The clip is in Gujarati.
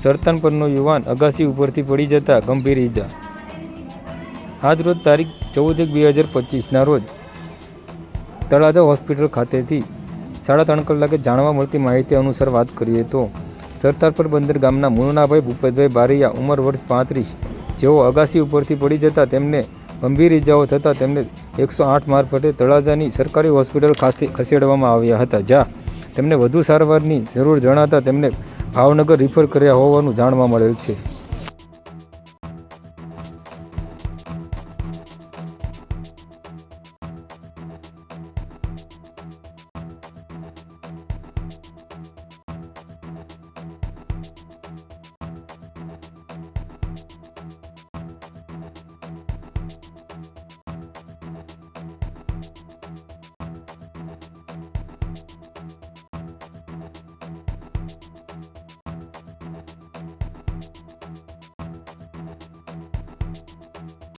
સરતાનપરનો યુવાન અગાસી ઉપરથી પડી જતા ગંભીર ઈજા। આજ રોજ તારીખ 14/1/2025ના રોજ તળાજા હોસ્પિટલ ખાતેથી 3:30 કલાકે જાણવા મળતી માહિતી અનુસાર વાત કરીએ તો સરતાનપર બંદર ગામના મુન્નાભાઈ ભૂપતભાઈ બારૈયા ઉંમર વર્ષ 35 જેઓ અગાસી ઉપરથી પડી જતા તેમને ગંભીર ઈજાઓ થતાં તેમને 108 મારફતે તળાજાની સરકારી હોસ્પિટલ ખાતે ખસેડવામાં આવ્યા હતા, જ્યાં તેમને વધુ સારવારની જરૂર જણાતા તેમને ભાવનગર રિફર કર્યા હોવાનું જાણવા મળેલ છે।